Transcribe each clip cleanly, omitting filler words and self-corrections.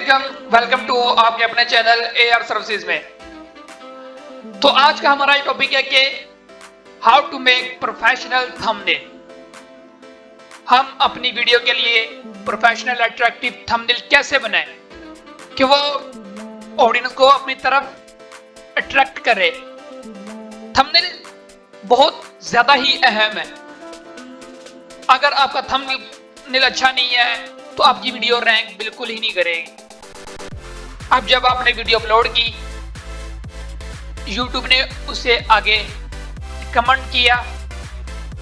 वालेकुम, welcome to आपके अपने चैनल एआर सर्विसेज में। तो आज का हमारा टॉपिक है कि how to make professional thumbnail. हम अपनी वीडियो के लिए प्रोफेशनल अट्रैक्टिव थंबनेल कैसे बनाएं कि वो ऑडियंस को अपनी तरफ अट्रैक्ट करे। थंबनेल बहुत ज्यादा ही अहम है। अगर आपका थंबनेल अच्छा नहीं है तो आपकी वीडियो रैंक बिल्कुल ही नहीं करेगी। अब जब आपने वीडियो अपलोड की, YouTube ने उसे आगे कमेंट किया,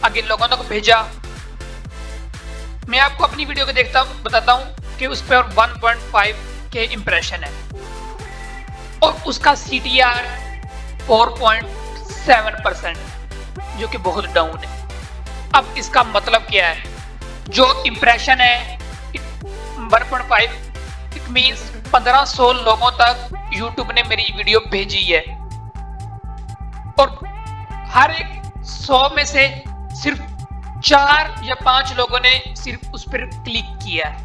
आगे लोगों तक भेजा। मैं आपको अपनी वीडियो को बताता हूं कि उस पर 1.5 के इंप्रेशन है और उसका CTR 4.7%, जो कि बहुत डाउन है। अब इसका मतलब क्या है? जो इंप्रेशन है 1.5, इट मींस 1500 लोगों तक YouTube ने मेरी वीडियो भेजी है और हर एक 100 में से सिर्फ 4 या 5 लोगों ने सिर्फ उस पर क्लिक किया है।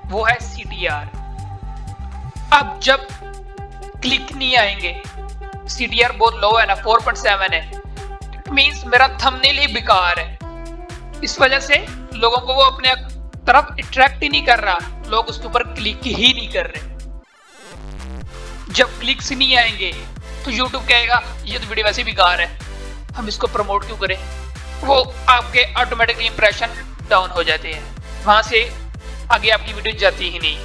वो है CTR। अब जब क्लिक नहीं आएंगे, CTR बहुत लो है ना, 4.7 है, इट मींस मेरा थंबनेल ही बेकार है। इस वजह से लोगों को वो अपने तरफ अट्रैक्ट ही नहीं कर रहा, लोग उसके ऊपर क्लिक ही नहीं कर रहे। जब क्लिक्स नहीं आएंगे तो YouTube कहेगा ये तो वीडियो वैसे बेकार है, हम इसको प्रमोट क्यों करें। वो आपके ऑटोमेटिकली इंप्रेशन डाउन हो जाते हैं, वहां से आगे आपकी वीडियो जाती ही नहीं।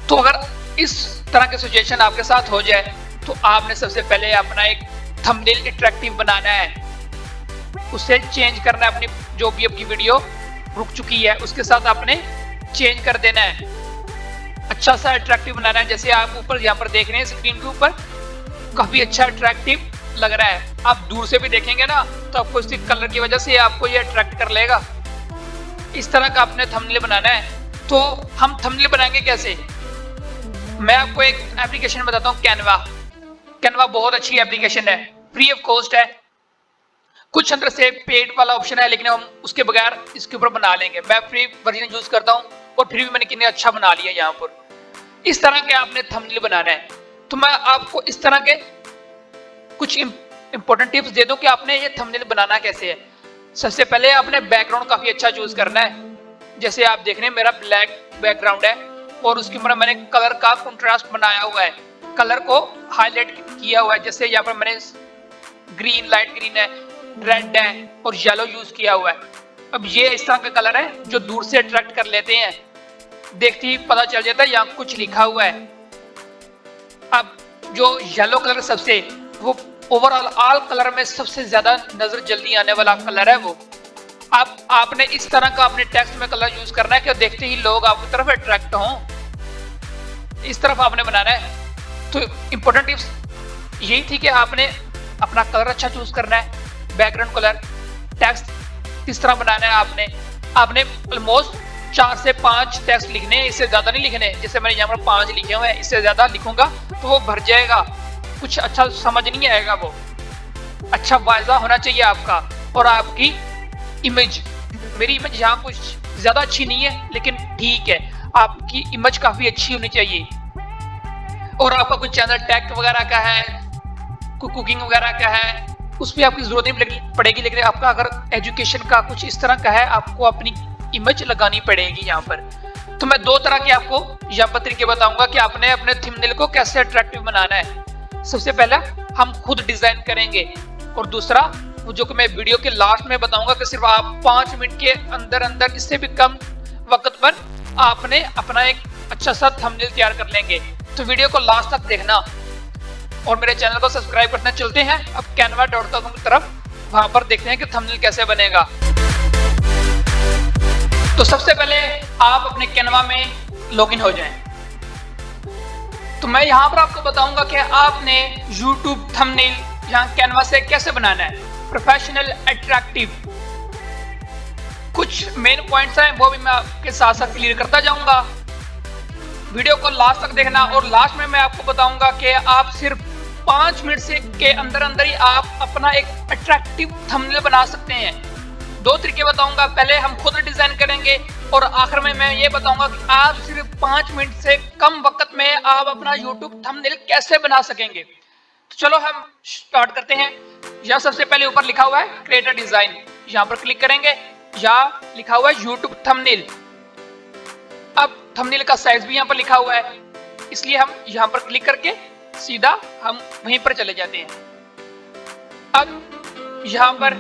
तो अगर इस तरह की सिचुएशन आपके साथ हो जाए तो आपने सबसे पहले अपना एक थंबनेल अट्रैक्टिव बनाना है, उसे चेंज करना है। अपनी जो भी आपकी वीडियो रुक चुकी है उसके साथ आपने चेंज कर देना है, अच्छा सा अट्रैक्टिव बनाना है। जैसे आप ऊपर यहाँ पर देख रहे हैं स्क्रीन के ऊपर, काफी अच्छा अट्रैक्टिव लग रहा है। आप दूर से भी देखेंगे ना तो आपको इसके कलर की वजह से आपको ये अट्रैक्ट कर लेगा। इस तरह का आपने थंबनेल बनाना है। तो हम थंबनेल बनाएंगे कैसे? मैं आपको एक एप्लीकेशन बताता हूँ, कैनवा बहुत अच्छी एप्लीकेशन है, फ्री ऑफ कॉस्ट है। कुछ अंदर से पेड वाला ऑप्शन है, लेकिन हम उसके बगैर इसके ऊपर बना लेंगे। मैं फ्री वर्जन यूज करता हूँ और फिर भी मैंने कितने अच्छा बना लिया यहाँ पर। इस तरह के आपने थंबनेल बनाना है। तो मैं आपको इस तरह के कुछ इंपॉर्टेंट टिप्स दे दूं कि आपने ये थंबनेल बनाना कैसे है। सबसे पहले आपने बैकग्राउंड काफी अच्छा चूज करना है। जैसे आप देख रहे हैं मेरा ब्लैक बैकग्राउंड है और उसके ऊपर मैंने कलर का कंट्रास्ट बनाया हुआ है, कलर को हाईलाइट किया हुआ है। जैसे यहाँ पर मैंने ग्रीन, लाइट ग्रीन है, रेड है और येलो यूज किया हुआ है। अब ये इस तरह का कलर है जो दूर से अट्रैक्ट कर लेते हैं, देखते ही पता चल जाता है यहाँ कुछ लिखा हुआ है। अब जो येलो कलर सबसे, वो ओवरऑल ऑल कलर में सबसे ज्यादा नजर जल्दी आने वाला कलर है वो। अब आपने इस तरह का अपने टेक्स्ट में कलर यूज करना है कि देखते ही लोग आपकी तरफ अट्रैक्ट हों। इस तरफ आपने बनाना है। तो इंपॉर्टेंट टिप्स यही थी कि आपने अपना कलर अच्छा चूज करना है, बैकग्राउंड कलर, टेक्स्ट किस तरह बनाना है। आपने ऑलमोस्ट 4 से 5 टेक्स्ट लिखने हैं, इससे ज्यादा नहीं लिखने। जैसे मैंने यहाँ पर 5 लिखे हुए हैं, इससे ज्यादा लिखूंगा तो वो भर जाएगा, कुछ अच्छा समझ नहीं आएगा। वो अच्छा वाज़ा होना चाहिए आपका। और आपकी इमेज, मेरी इमेज यहाँ कुछ ज्यादा अच्छी नहीं है लेकिन ठीक है, आपकी इमेज काफी अच्छी होनी चाहिए। और आपका कुछ चैनल टैग वगैरह का है, कुकिंग वगैरह का है, उस पर आपकी जरूरत नहीं पड़ेगी। लेकिन आपका अगर एजुकेशन का कुछ इस तरह का है, आपको अपनी इमेज लगानी पड़ेगी यहाँ पर। तो मैं 2 तरह के आपको यहाँ पर तरीके बताऊंगा कि आपने अपने थंबनेल को कैसे अट्रैक्टिव बनाना है। सबसे पहला हम खुद डिजाइन करेंगे और दूसरा वो जो कि मैं वीडियो के लास्ट में बताऊंगा कि सिर्फ आप 5 मिनट के अंदर, इससे भी कम वक्त पर आपने अपना एक अच्छा सा थंबनेल तैयार कर लेंगे। तो वीडियो को लास्ट तक देखना और मेरे चैनल को सब्सक्राइब करना। चलते हैं अब canva.com की तरफ, वहां पर देखते हैं कि थंबनेल कैसे बनेगा। तो सबसे पहले आप अपने कैनवा में लॉगिन हो जाएं। तो मैं यहां पर आपको बताऊंगा कि आपने YouTube थंबनेल यहां कैनवा से कैसे बनाना है, प्रोफेशनल अट्रैक्टिव। कुछ मेन पॉइंट्स हैं, वो भी मैं आपके साथ साथ क्लियर करता जाऊंगा। वीडियो को लास्ट तक देखना और लास्ट में मैं आपको बताऊंगा कि आप सिर्फ 5 मिनट से के अंदर ही आप अपना एक अट्रैक्टिव थंबनेल बना सकते हैं। 2 तरीके बताऊंगा। पहले हम खुद डिजाइन करेंगे और आखिर में मैं ये बताऊंगा कि आप सिर्फ 5 मिनट से कम वक्त में आप अपना YouTube थंबनेल कैसे बना सकेंगे। तो चलो हम स्टार्ट करते हैं। यहाँ सबसे पहले ऊपर लिखा हुआ है क्रिएट अ डिजाइन, यहाँ पर क्लिक करेंगे। यहाँ लिखा हुआ है YouTube थंबनेल। अब थंबनेल का साइज भी यहाँ पर लिखा हुआ है, इसलिए हम यहाँ पर क्लिक करके सीधा हम वहीं पर चले जाते हैं। अब यहाँ पर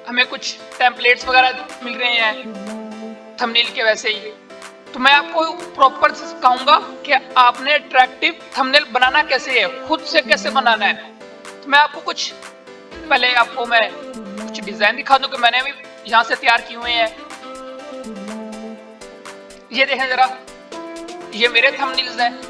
हमें कुछ टेम्पलेट्स वगैरह मिल रहे हैं थंबनेल के वैसे ही। तो मैं आपको प्रॉपर सिखाऊंगा कि आपने अट्रैक्टिव थंबनेल बनाना कैसे है, खुद से कैसे बनाना है। तो मैं आपको कुछ पहले आपको मैं कुछ डिजाइन दिखा दूं कि मैंने भी यहाँ से तैयार किए हुए हैं। ये देखें जरा, ये मेरे थंबनेल्स हैं।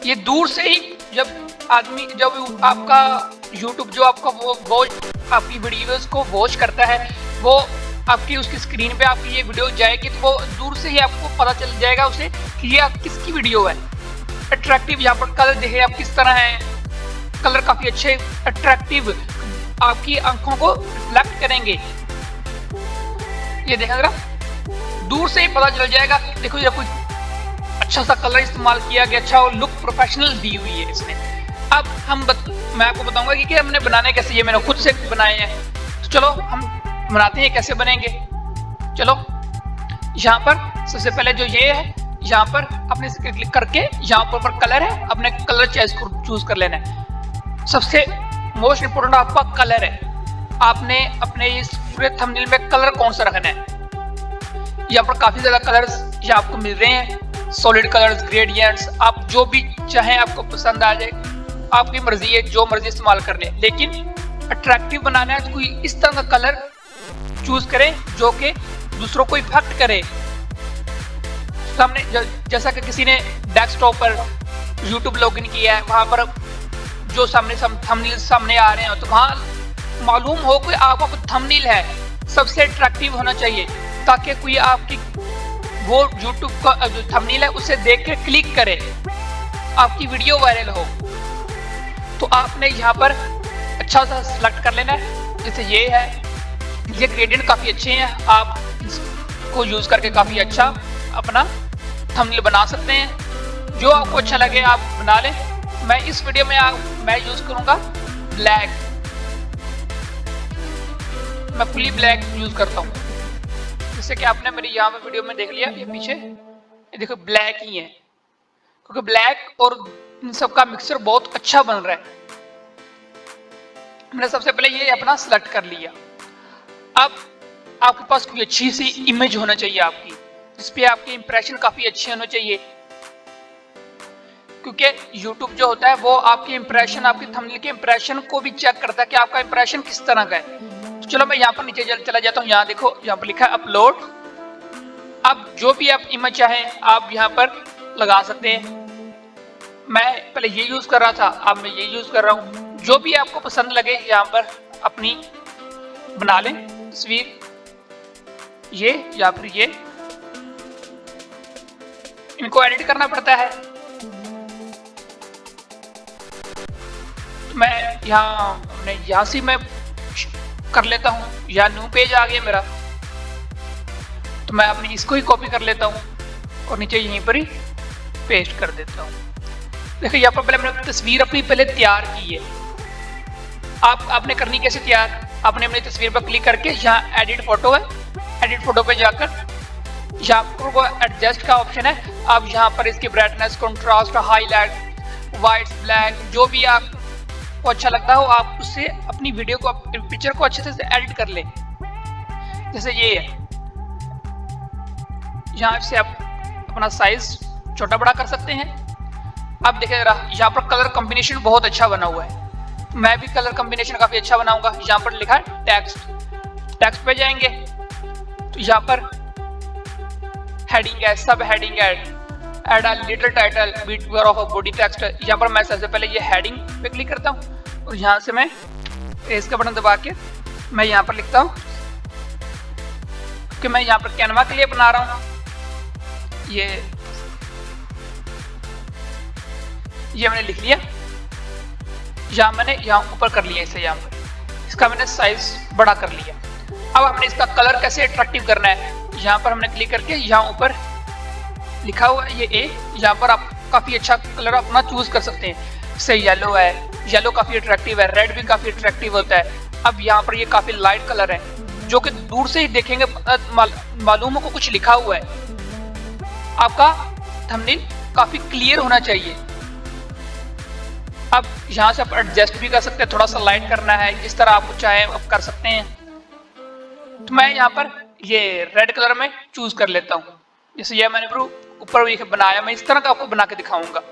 ये दूर से ही जब आपका YouTube जो आपका वो आपकी वीडियोस को वॉच करता है, वो आपकी उसकी स्क्रीन पे आपकी ये वीडियो जाएगी तो वो दूर से ही आपको पता चल जाएगा उसे कि ये आप किसकी वीडियो है। अट्रैक्टिव यहाँ पर कलर देखें आप किस तरह है, कलर काफी अच्छे अट्रैक्टिव आपकी आंखों को रिफ्लेक्ट करेंगे। ये देखें जरा, दूर से ही पता चल जाएगा। देखो ये कोई अच्छा सा कलर इस्तेमाल किया गया, अच्छा और लुक प्रोफेशनल दी हुई है इसमें। अब मैं आपको बताऊंगा कि हमने बनाने कैसे, ये मैंने खुद से बनाए हैं। तो चलो हम बनाते हैं कैसे बनेंगे। चलो यहाँ पर सबसे पहले जो ये है, यहाँ पर अपने से क्लिक करके यहाँ पर कलर है, अपने कलर चूज कर लेना है। सबसे मोस्ट इंपोर्टेंट आपका कलर है। आपने अपने इस पूरे थंबनेल में कलर कौन सा रखना है। यहाँ पर काफी ज्यादा कलर्स यहाँ आपको मिल रहे हैं, सॉलिड कलर्स, ग्रेडियंट्स, आप जो भी चाहें आपको पसंद आ जाए, आपकी मर्जी है, जो मर्जी इस्तेमाल कर ले। लेकिन अट्रैक्टिव बनाना है तो कोई इस तरह का कलर चूज करें जो कि दूसरों को इफेक्ट करे। सामने जैसा कि किसी ने डेस्कटॉप पर YouTube लॉगिन किया है, वहां पर जो थंबनेल सामने आ रहे हैं तो वहां मालूम हो कि आपका कोई थंबनेल है सबसे अट्रैक्टिव होना चाहिए, ताकि कोई आपकी वो YouTube का जो थंबनेल है उसे देख के क्लिक करे, आपकी वीडियो वायरल हो। तो आपने यहाँ पर अच्छा सा सिलेक्ट कर लेना है। जैसे ये है, ये ग्रेडियंट काफी अच्छे हैं, आप इसको यूज करके काफी अच्छा अपना थंबनेल बना सकते हैं। जो आपको अच्छा लगे आप बना लें। मैं इस वीडियो में मैं यूज करूंगा ब्लैक, मैं फुली ब्लैक यूज करता हूँ। जैसे कि आपने मेरी यहाँ पे वीडियो में देख लिया, ये पीछे ये देखो ब्लैक ही है, क्योंकि ब्लैक और इन सबका मिक्सचर बहुत अच्छा बन रहा है। मैंने सबसे पहले ये अपना सिलेक्ट कर लिया। अब आपके पास कोई अच्छी सी इमेज होना चाहिए आपकी, जिसपे आपके इंप्रेशन काफी अच्छे होने चाहिए, क्योंकि YouTube जो होता है वो आपके इंप्रेशन, आपके थंबनेल के इंप्रेशन को भी चेक करता है कि आपका इंप्रेशन किस तरह का है। तो चलो मैं यहाँ पर नीचे चला जाता हूँ। यहाँ देखो, यहाँ पर लिखा है अपलोड। अब जो भी आप इमेज चाहें आप यहाँ पर लगा सकते हैं। मैं पहले ये यूज कर रहा था, अब मैं ये यूज कर रहा हूँ। जो भी आपको पसंद लगे यहाँ पर अपनी बना लें तस्वीर, ये या फिर ये। इनको एडिट करना पड़ता है। तो मैं यहाँ से मैं कर लेता हूँ। यहाँ न्यू पेज आ गया मेरा, तो मैं अपनी इसको ही कॉपी कर लेता हूँ और नीचे यहीं पर ही पेस्ट कर देता हूँ। देखिए यहाँ पर पहले मैंने तस्वीर अपनी पहले तैयार की है। आपने करनी कैसे तैयार, आपने अपनी तस्वीर पर क्लिक करके यहाँ एडिट फोटो है, एडिट फोटो पे जाकर यहाँ पर वो एडजस्ट का ऑप्शन है। आप यहाँ पर इसकी brightness, contrast, highlight, white, black, जो भी आपको अच्छा लगता हो आप उससे अपनी वीडियो को, पिक्चर को अच्छे से एडिट कर ले। जैसे ये है, यहाँ से आप अपना साइज छोटा बड़ा कर सकते हैं। अब देखिए जरा, यहाँ पर कलर कॉम्बिनेशन बहुत अच्छा बना हुआ है। मैं भी कलर कॉम्बिनेशन काफी अच्छा बनाऊंगा। यहाँ पर लिखा है टेक्स्ट, टेक्स्ट पे जाएंगे तो यहाँ पर हेडिंग है, सब हेडिंग है, add a little title with of a body text. यहाँ पर मैं सबसे पहले ये हेडिंग पे क्लिक करता हूँ और यहाँ से मैं पेज का बटन दबा के मैं यहाँ पर लिखता हूँ कि मैं यहाँ पर कैनवा के लिए बना रहा हूँ। ये मैंने लिख लिया। यहाँ मैंने यहाँ ऊपर कर लिया इसे, यहाँ पर इसका मैंने साइज बड़ा कर लिया। अब हमने इसका कलर कैसे अट्रैक्टिव करना है। यहाँ पर हमने क्लिक करके यहाँ ऊपर लिखा हुआ है ये ए, यहाँ पर आप काफी अच्छा कलर अपना चूज कर सकते हैं। जैसे येलो है, येलो काफी अट्रैक्टिव है, रेड भी काफी अट्रैक्टिव होता है। अब यहाँ पर ये काफी लाइट कलर है जो कि दूर से ही देखेंगे मालूम हो को कुछ लिखा हुआ है। आपका थंबनेल काफी क्लियर होना चाहिए। अब यहाँ से आप एडजस्ट भी कर सकते हैं, थोड़ा सा लाइट करना है, जिस तरह आपको चाहे आप कर सकते हैं। तो मैं यहाँ पर ये रेड कलर में चूज कर लेता हूँ। जैसे ये मैंने ऊपर ये बनाया, मैं इस तरह का आपको बना के दिखाऊंगा।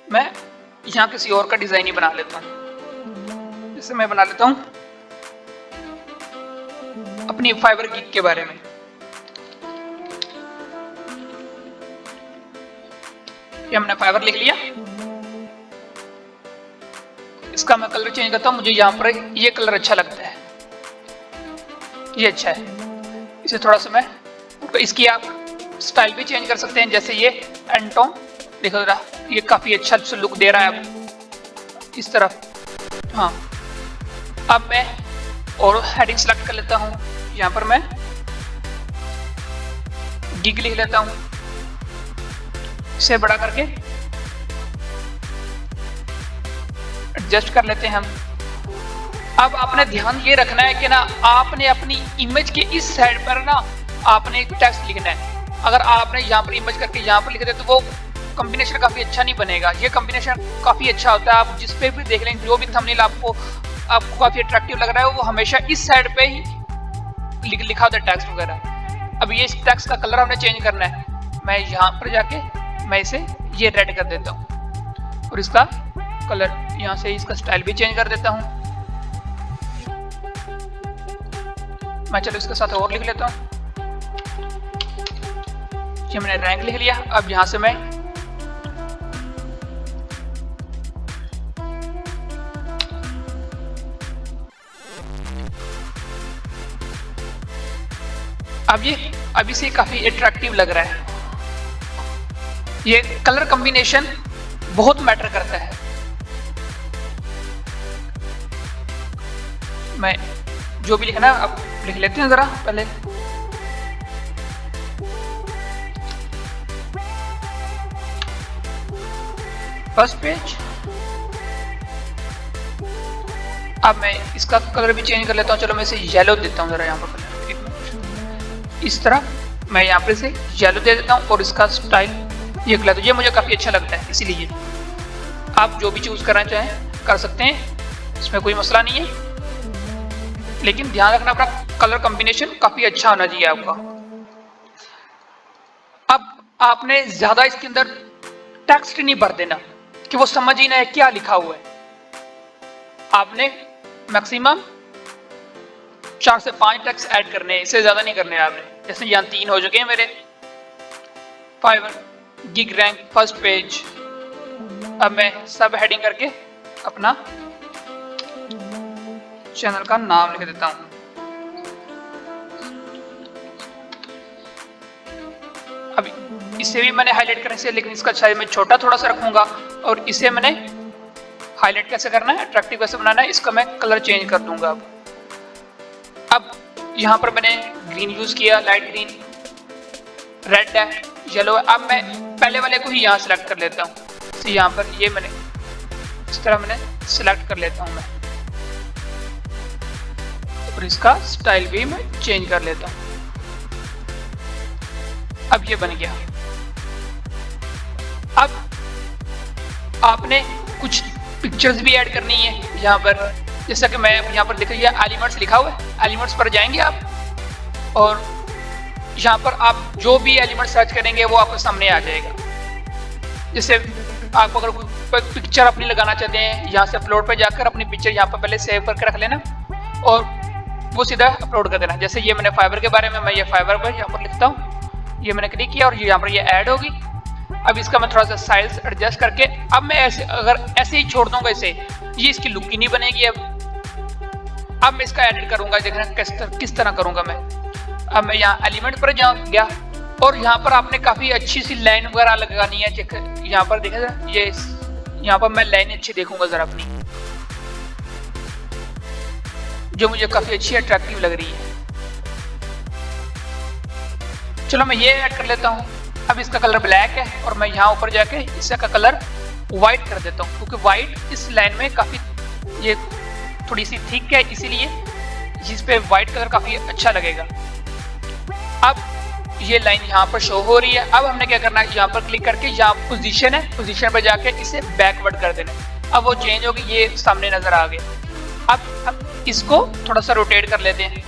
मैं यहाँ किसी और का डिजाइन ही बना लेता हूँ। जैसे मैं बना लेता हूँ अपनी फाइबर गिग के बारे में। ये हमने फाइबर लिख लिया। इसका मैं कलर चेंज करता हूँ। मुझे यहाँ पर ये कलर अच्छा लगता है, ये अच्छा है। इसे थोड़ा सा मैं इसकी आप स्टाइल भी चेंज कर सकते हैं। जैसे ये एंटोन देखो जरा, ये काफी अच्छा लुक दे रहा है अब इस तरफ। हाँ, अब मैं और हेडिंग सेलेक्ट कर लेता हूँ। यहाँ पर मैं गिग लिख लेता हूँ, इसे बड़ा करके एडजस्ट कर लेते हैं हम। अब आपने ध्यान ये रखना है कि ना आपने अपनी इमेज के इस साइड पर ना आपने एक टेक्स्ट लिखना है। अगर आपने यहाँ पर इमेज करके यहाँ पर लिख दे तो वो कॉम्बिनेशन काफी अच्छा नहीं बनेगा। ये कॉम्बिनेशन काफी अच्छा होता है। आप जिस पे भी देख लें, जो भी थंबनेल आपको काफी अट्रैक्टिव लग रहा है वो हमेशा इस साइड पे ही लिखा होता है टेक्स्ट वगैरह। अब ये इस टेक्स्ट का कलर हमने चेंज करना है। मैं यहाँ पर जाके मैं इसे ये रेड कर देता हूँ और इसका कलर यहाँ से इसका स्टाइल भी चेंज कर देता हूँ। मैं चलो इसके साथ और लिख लेता हूँ। ये मैंने रैंक लिख लिया। अब यहाँ से मैं अब इसे काफी अट्रैक्टिव लग रहा है। ये कलर कॉम्बिनेशन बहुत मैटर करता है। मैं जो भी लिखना अब लिख लेते हैं जरा पहले। First page. अब मैं इसका कलर भी चेंज कर लेता हूँ। चलो मैं इसे येलो देता हूँ जरा यहाँ पर कलर। इस तरह मैं यहाँ पर इसे येलो दे देता हूँ और इसका स्टाइल ये कलर, तो ये मुझे काफी अच्छा लगता है। इसीलिए आप जो भी चूज करना चाहें कर सकते हैं, इसमें कोई मसला नहीं है। लेकिन ध्यान रखना अपना कलर कॉम्बिनेशन काफी अच्छा होना चाहिए आपका। अब आपने ज्यादा इसके अंदर टेक्स्ट नहीं भर देना कि वो समझ ही ना है क्या लिखा हुआ है। आपने मैक्सिमम 4 से 5 टेक्स्ट ऐड करने हैं, इससे ज्यादा नहीं करने हैं आपने। जैसे यहाँ 3 हो चुके हैं मेरे। Fiverr gig rank first page. अब मैं सब हेडिंग करके अपना चैनल का नाम लिख देता हूं। अब इसे भी मैंने हाईलाइट करने से, लेकिन इसका साइज मैं छोटा थोड़ा सा रखूंगा। और इसे मैंने हाईलाइट कैसे करना है, अट्रैक्टिव कैसे बनाना है, इसका मैं कलर चेंज कर दूंगा। अब यहाँ पर मैंने ग्रीन यूज किया, लाइट ग्रीन, रेड है, येलो है। अब मैं पहले वाले को ही यहाँ सिलेक्ट कर लेता हूँ। तो यहाँ पर ये मैंने इस तरह मैंने सिलेक्ट कर लेता हूँ मैं, और इसका स्टाइल भी मैं चेंज कर लेता हूँ। अब ये बन गया। अब आपने कुछ पिक्चर्स भी ऐड करनी है यहाँ पर। जैसा कि मैं यहाँ पर देख रही है एलिमेंट्स लिखा हुआ है, एलिमेंट्स पर जाएंगे आप और यहाँ पर आप जो भी एलिमेंट सर्च करेंगे वो आपके सामने आ जाएगा। जैसे आप अगर कोई पिक्चर अपनी लगाना चाहते हैं, यहाँ से अपलोड पे जाकर अपनी पिक्चर यहाँ पर पहले सेव करके रख लेना और वो सीधा अपलोड कर देना। जैसे ये मैंने फाइबर के बारे में, मैं ये फाइबर पर यहाँ पर लिखता हूँ, ये मैंने क्लिक किया और यहाँ पर ये ऐड होगी। अब इसका मैं थोड़ा सा साइज एडजस्ट करके, अब मैं ऐसे अगर ऐसे ही छोड़ दूंगा इसे, ये इसकी लुक ही नहीं बनेगी। अब मैं इसका एडिट करूंगा, देखना किस तरह करूंगा मैं। अब मैं यहाँ एलिमेंट पर गया और यहाँ पर आपने काफी अच्छी सी लाइन वगैरह लगानी है। यहाँ पर देखा जाए, ये यहाँ पर मैं लाइन अच्छी देखूंगा जरा अपनी, जो मुझे काफी अच्छी अट्रैक्टिव लग रही है। चलो मैं ये ऐड कर लेता हूँ। अब इसका कलर ब्लैक है और मैं यहाँ ऊपर जाके इसका कलर व्हाइट कर देता हूँ, क्योंकि व्हाइट इस लाइन में काफी ये थोड़ी सी थिक है, इसीलिए जिस पे व्हाइट कलर काफी अच्छा लगेगा। अब ये लाइन यहाँ पर शो हो रही है। अब हमने क्या करना है, यहाँ पर क्लिक करके यहाँ पोजीशन है, पोजीशन पर जाके इसे बैकवर्ड कर देना। अब वो चेंज होगी, ये सामने नजर आ गया। अब हम इसको थोड़ा सा रोटेट कर लेते हैं,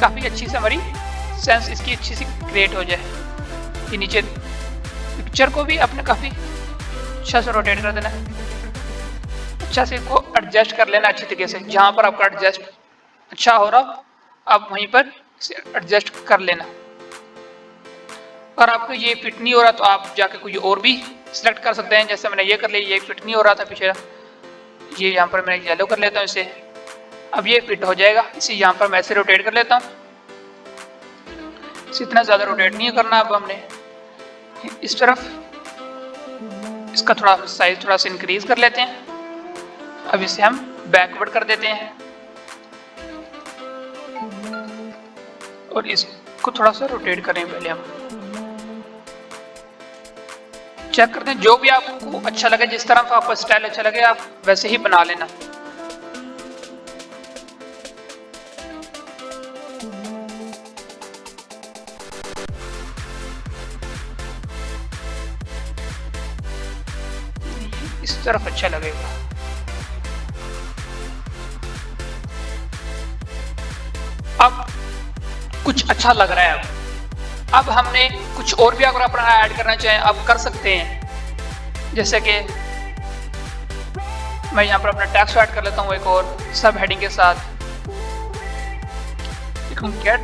काफी अच्छी से हमारी सेंस इसकी अच्छी सी क्रिएट हो जाए। ये नीचे पिक्चर को भी आपने काफी अच्छा से रोटेट कर देना, अच्छा से इसको एडजस्ट कर लेना अच्छी तरीके से। जहां पर आपका एडजस्ट अच्छा हो रहा आप वहीं पर इसे एडजस्ट कर लेना। अगर आपको ये फिट नहीं हो रहा तो आप जाके कोई और भी सिलेक्ट कर सकते हैं। जैसे मैंने ये कर लिया, ये फिट नहीं हो रहा था पीछे, ये यहाँ पर मैं येलो कर लेता हूँ इसे। अब ये फिट हो जाएगा। इसे यहाँ पर मैं ऐसे रोटेट कर लेता हूँ, इतना ज्यादा रोटेट नहीं करना। अब हमने इस तरफ इसका थोड़ा साइज थोड़ा सा इंक्रीज कर लेते हैं। अब इसे हम बैकवर्ड कर देते हैं और इसको थोड़ा सा रोटेट करें। पहले हम चेक करते हैं, जो भी आपको अच्छा लगे, जिस तरह आपका स्टाइल अच्छा लगे आप वैसे ही बना लेना। इस तरफ अच्छा लगेगा। अब कुछ अच्छा लग रहा है। अब हमने कुछ और भी अगर अपना ऐड करना चाहें आप कर सकते हैं। जैसे कि मैं यहाँ पर अपना टेक्स्ट ऐड कर लेता हूँ एक और सब हेडिंग के साथ। Get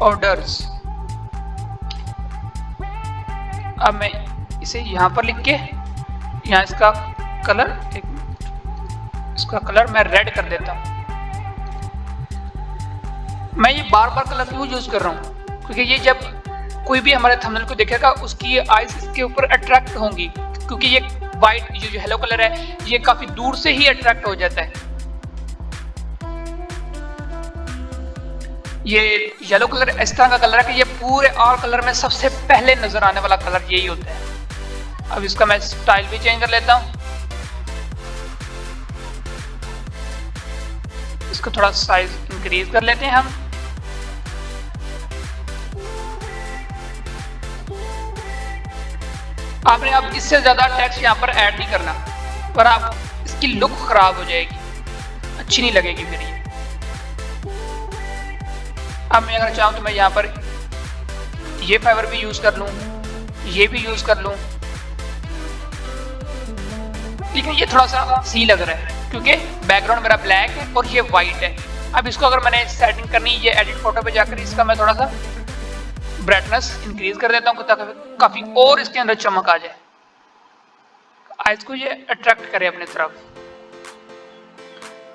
orders. अब मैं इसे यहाँ पर लिख के यहाँ इसका कलर मैं रेड कर देता हूँ। मैं ये बार बार कलर क्यों यूज कर रहा हूँ, क्योंकि ये जब कोई भी हमारे थंबनेल को देखेगा उसकी आईज इसके ऊपर अट्रैक्ट होंगी, क्योंकि ये वाइट जो येलो कलर है ये काफी दूर से ही अट्रैक्ट हो जाता है। ये येलो कलर इस तरह का कलर है कि ये पूरे ऑल कलर में सबसे पहले नजर आने वाला कलर यही होता है। अब इसका मैं स्टाइल भी चेंज कर लेता हूँ, इसको थोड़ा साइज इंक्रीज कर लेते हैं हम। आपने अब इससे ज्यादा टेक्स्ट यहाँ पर ऐड नहीं करना, पर आप इसकी लुक खराब हो जाएगी, अच्छी नहीं लगेगी फिर ये। अब मैं अगर चाहूँ तो मैं यहाँ पर ये फाइबर भी यूज कर लूँ, ये भी यूज कर लूँ, लेकिन ये थोड़ा सा सी लग रहा है क्योंकि बैकग्राउंड मेरा ब्लैक है और ये वाइट है। अब इसको अगर मैंने सेटिंग करनी है, ये एडिट फोटो पे जाकर इसका मैं थोड़ा सा ब्राइटनेस इंक्रीज कर देता हूँ ताकि काफी और इसके अंदर चमक आ जाए, आइज को ये अट्रैक्ट करे अपने तरफ।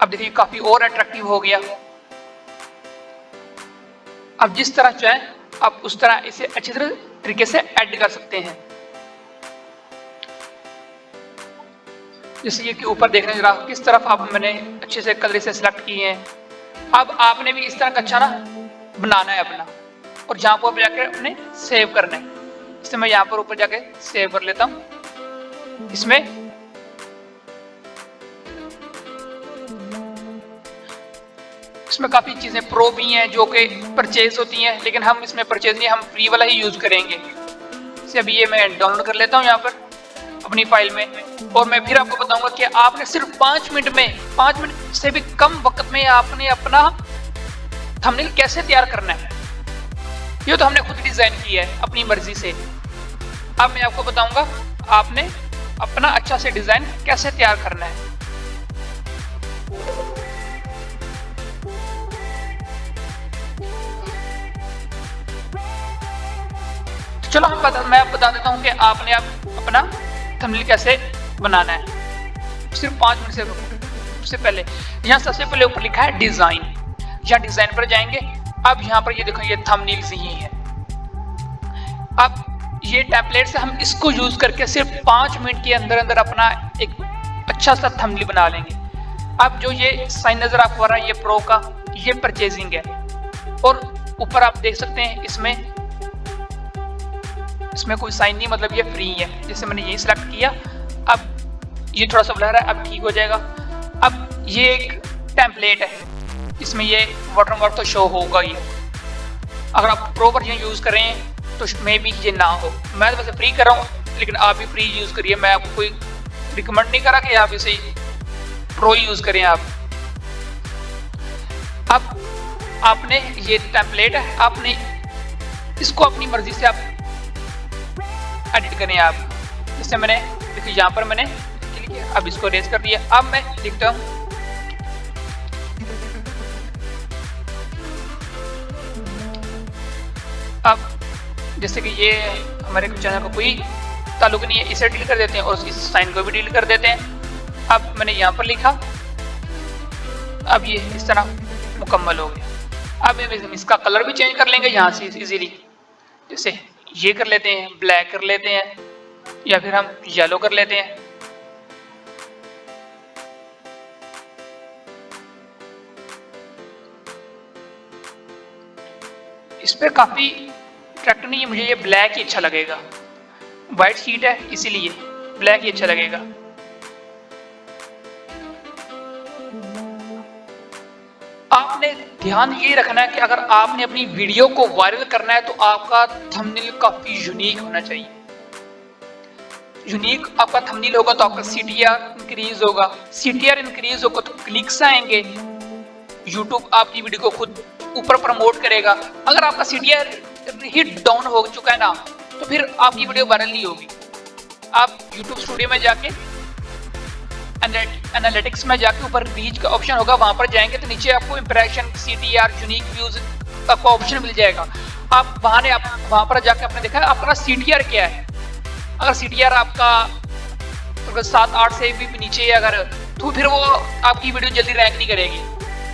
अब देखिए काफी और अट्रैक्टिव हो गया। अब जिस तरह चाहे आप उस तरह इसे अच्छी तरह तरीके से ऐड कर सकते हैं। जैसे ये कि ऊपर देखने जरा किस तरफ आप मैंने अच्छे से कलर से सिलेक्ट किए हैं। अब आपने भी इस तरह का अच्छा ना बनाना है अपना, और जहां पर जाकर अपने सेव करना है। इससे मैं यहाँ पर ऊपर जाके सेव कर लेता हूँ। इसमें काफी चीजें प्रो भी हैं जो कि परचेज होती हैं, लेकिन हम इसमें परचेज नहीं, हम फ्री वाला ही यूज करेंगे। इसे अभी ये मैं डाउनलोड कर लेता हूँ यहाँ पर अपनी फाइल में, और मैं फिर आपको बताऊंगा कि आपने सिर्फ 5 मिनट से भी कम वक्त में आपने अपना थंबनेल कैसे तैयार करना है। ये तो हमने खुद डिजाइन किया है अपनी मर्जी से। अब मैं आपको बताऊंगा आपने अपना अच्छा से डिजाइन कैसे तैयार करना है। चलो मैं बता देता हूं कि आपने अपना थंबनेल कैसे बनाना है। सिर्फ 5 मिनट से सबसे पहले ऊपर लिखा है डिजाइन, यहाँ डिजाइन पर जाएंगे। अब यहाँ पर ये देखो ये थंबनेल्स ही है। अब ये टेम्पलेट से हम इसको यूज करके सिर्फ 5 मिनट के अंदर अंदर अपना एक अच्छा सा थंबनेल बना लेंगे। अब जो ये साइन नजर आपको आ रहा है ये प्रो का, ये परचेजिंग है और ऊपर आप देख सकते हैं इसमें कोई साइन नहीं, मतलब ये फ्री है। जैसे मैंने यही सिलेक्ट किया, अब ये थोड़ा सा ब्लर है, अब ठीक हो जाएगा। अब ये एक टेम्पलेट है, इसमें ये वाटरमार्क तो शो होगा ही। अगर आप प्रो वर्जन यूज कर रहे हैं तो मे भी ये ना हो। मैं तो वैसे फ्री कर रहा हूँ, लेकिन आप भी फ्री यूज करिए। मैं आपको कोई रिकमेंड नहीं करा कि आप इसे प्रो यूज करें आप। अब आपने ये टेम्पलेट है, आपने इसको अपनी मर्जी से आप एडिट करें आप। जैसे मैंने देखिए यहाँ पर मैंने क्लिक किया, अब इसको रेज कर दिया। अब मैं लिखता हूँ अब जैसे कि ये हमारे चैनल को कोई ताल्लुक नहीं है, इसे डिलीट कर देते हैं और इस साइन को भी डिलीट कर देते हैं। अब मैंने यहाँ पर लिखा, अब ये इस तरह मुकम्मल हो गया। अब हम इसका कलर भी चेंज कर लेंगे यहाँ से इजीली। जैसे ये कर लेते हैं, ब्लैक कर लेते हैं, या फिर हम येलो कर लेते हैं। इस पे काफी अट्रैक्ट नहीं है, मुझे ये ब्लैक ही अच्छा लगेगा। वाइट शीट है इसीलिए ब्लैक ही अच्छा लगेगा। आपने ध्यान ये रखना है कि अगर आपने अपनी वीडियो को वायरल करना है तो आपका थंबनेल काफी यूनिक होना चाहिए। यूनिक आपका थंबनेल होगा तो आपका सीटीआर इंक्रीज होगा, सीटीआर इंक्रीज होगा तो क्लिक्स आएंगे, यूट्यूब आपकी वीडियो को खुद ऊपर प्रमोट करेगा। अगर आपका सीटीआर ही डाउन हो चुका है ना, तो फिर आपकी वीडियो वायरल नहीं होगी। आप YouTube स्टूडियो में जाके एनालिटिक्स में जाके ऊपर रीच का ऑप्शन होगा, वहां पर जाएंगे तो नीचे आपको इंप्रेशन, सीटीआर, यूनिक व्यूज का ऑप्शन मिल जाएगा। आप वहां पर जाके आपने देखा है आपका सीटीआर क्या है। अगर सीटीआर आपका अगर 7-8 से भी नीचे है अगर, तो फिर वो आपकी वीडियो जल्दी रैंक नहीं करेगी।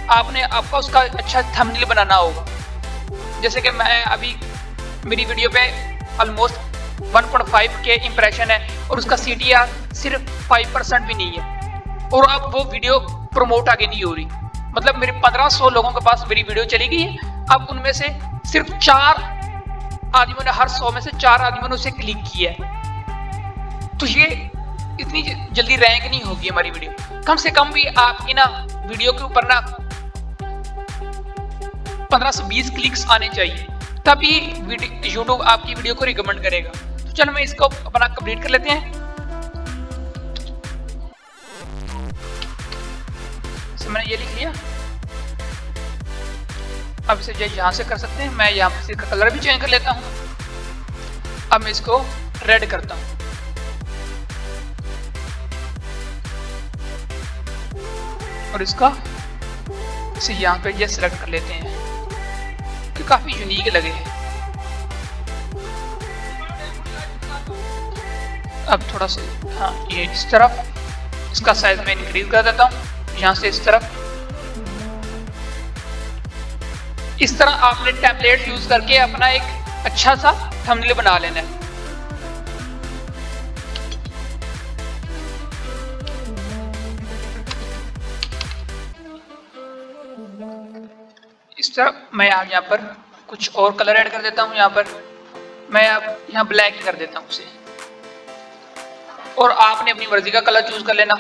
आपका उसका अच्छा थंबनेल बनाना होगा। जैसे कि मैं अभी मेरी वीडियो पे ऑलमोस्ट 1.5 के इंप्रेशन है और उसका सीटीआर सिर्फ 5% भी नहीं है, और अब वो वीडियो प्रमोट आगे नहीं हो रही। मतलब मेरे 1500 लोगों के पास मेरी वीडियो चली गई है, अब उनमें से सिर्फ 4 आदमियों ने, हर 100 में से 4 आदमियों ने उसे क्लिक किया है। तो ये इतनी जल्दी रैंक नहीं होगी हमारी वीडियो। कम से कम भी आपकी ना वीडियो के ऊपर ना 15 से 20 क्लिक्स आने चाहिए, तभी यूट्यूब आपकी वीडियो को रिकमेंड करेगा। तो चलो मैं इसको अपना कंप्लीट कर लेते हैं। तो मैंने ये लिख लिया, अब इसे यहाँ से कर सकते हैं। मैं यहाँ पर इसका कलर भी चेंज कर लेता हूँ। अब मैं इसको रेड करता हूँ और इसका इसे यहाँ पे ये सिलेक्ट कर लेते हैं कि काफी यूनिक लगे। अब थोड़ा सा हाँ ये इस तरफ इसका साइज में इंक्रीज कर देता हूँ, यहाँ से इस तरफ। इस तरह आपने टेम्पलेट यूज करके अपना एक अच्छा सा थंबनेल बना लेना है। इस तरह मैं यहाँ पर कुछ और कलर ऐड कर देता हूँ। यहाँ पर मैं अब यहाँ ब्लैक कर देता हूँ उसे, और आपने अपनी मर्जी का कलर चूज कर लेना।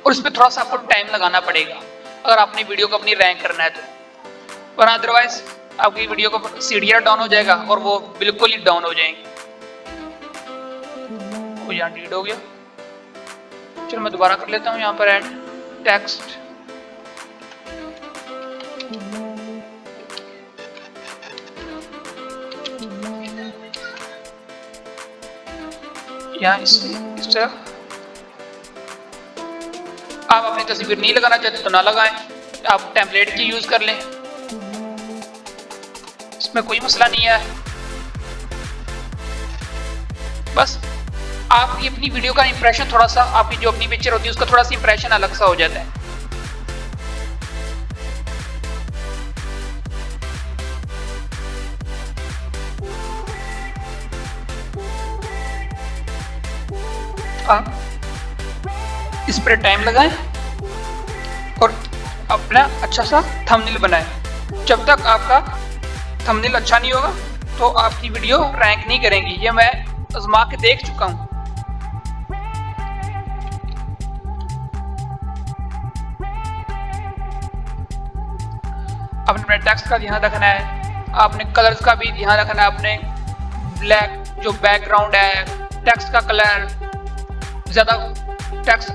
और इस पर थोड़ा सा आपको टाइम लगाना पड़ेगा अगर आपने वीडियो को अपनी रैंक करना है तो, वरना अदरवाइज आपकी वीडियो को सीटीआर डाउन हो जाएगा और वो बिल्कुल ही डाउन हो जाएंगे। वो यहाँ डिलीट हो गया। चलो मैं दोबारा कर लेता हूँ यहाँ पर ऐड टेक्स्ट। यहाँ इस तरह आप अपनी तस्वीर नहीं लगाना चाहते तो ना लगाएं, आप टेम्पलेट की यूज कर लें, इसमें कोई मसला नहीं है। बस आपकी अपनी वीडियो का इंप्रेशन थोड़ा सा, आपकी जो अपनी पिक्चर होती है उसका थोड़ा सा इंप्रेशन अलग सा हो जाता है। आप इस पर टाइम लगाएं और अपना अच्छा सा थंबनेल बनाएं। जब तक आपका थंबनेल अच्छा नहीं होगा तो आपकी वीडियो रैंक नहीं करेंगी। ये मैं आजमा के देख चुका हूं। आपने अपने टेक्स्ट का ध्यान रखना है, आपने कलर्स का भी ध्यान रखना है। आपने ब्लैक जो बैकग्राउंड है, टेक्स्ट का कलर, ज्यादा टेक्स्ट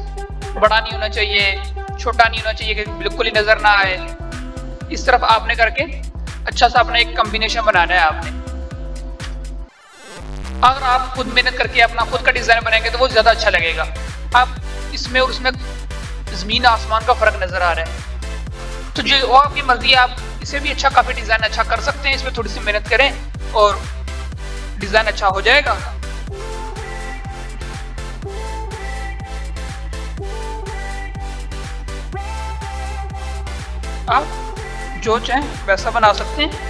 बड़ा नहीं होना चाहिए, छोटा नहीं होना चाहिए कि बिल्कुल ही नजर ना आए। इस तरफ आपने करके अच्छा सा अपना एक कॉम्बिनेशन बनाना है आपने। अगर आप खुद मेहनत करके अपना खुद का डिजाइन बनाएंगे तो वो ज्यादा अच्छा लगेगा। आप इसमें और उसमें जमीन आसमान का फर्क नजर आ रहा है। तो जो वो आपकी मर्जी है, आप इसे भी अच्छा काफी डिजाइन अच्छा कर सकते हैं। इसमें थोड़ी सी मेहनत करें और डिजाइन अच्छा हो जाएगा। आप जो चाहें वैसा बना सकते हैं।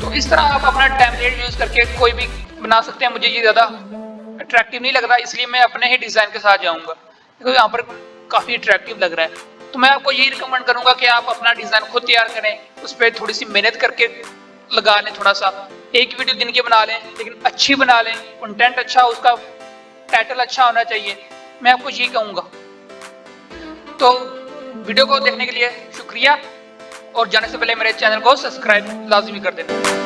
तो इस तरह आप अपना टेम्पलेट यूज करके कोई भी बना सकते हैं। मुझे ये ज्यादा अट्रैक्टिव नहीं लग रहा, इसलिए मैं अपने ही डिजाइन के साथ जाऊंगा क्योंकि यहाँ पर काफी अट्रैक्टिव लग रहा है। तो मैं आपको यही रिकमेंड करूंगा कि आप अपना डिजाइन खुद तैयार करें, उस पर थोड़ी सी मेहनत करके लगा लें। थोड़ा सा एक वीडियो दिन की बना लें, लेकिन अच्छी बना लें, कंटेंट अच्छा, उसका टाइटल अच्छा होना चाहिए। मैं आपको यही कहूंगा। तो वीडियो को देखने के लिए शुक्रिया और जाने से पहले मेरे चैनल को सब्सक्राइब लाजमी कर देना।